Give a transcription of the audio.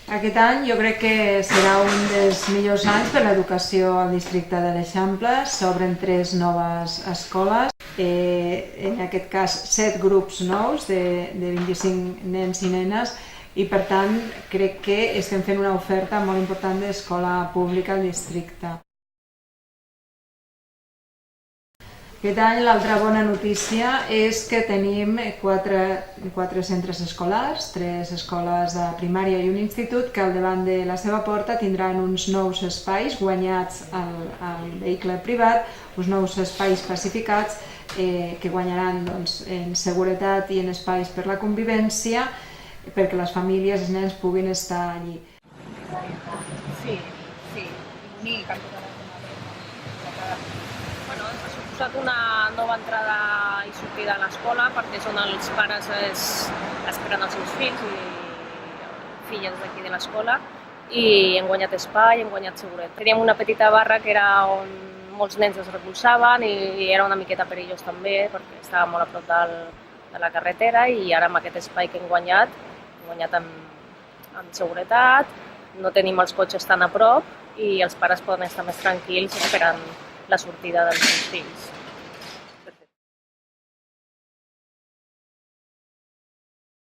Aquest any jo crec que serà un dels millors anys per l'educació al districte de l'Eixample. S'obren 3 noves escoles, en aquest cas 7 grups nous de 25 nens i nenes, i per tant crec que estem fent una oferta molt important d'escola pública al districte. Aquest any l'altra bona notícia és que tenim 4 centres escolars, 3 escoles de primària i un institut, que al davant de la seva porta tindran uns nous espais guanyats al vehicle privat, uns nous espais pacificats que guanyaran en seguretat i en espais per la convivència, perquè les famílies i els nens puguin estar allí. Sí, bonic, amb tota la ha suposat una nova entrada i sortida a l'escola, perquè és on els pares esperen els seus fills i filles d'aquí de l'escola, i hem guanyat espai, hem guanyat seguretat. Teníem una petita barra que era on molts nens es recolzaven i era una miqueta perillós també, perquè estava molt a prop de la carretera, i ara amb aquest espai que hem guanyat amb seguretat, no tenim els cotxes tan a prop i els pares poden estar més tranquils esperant la sortida dels seus fills.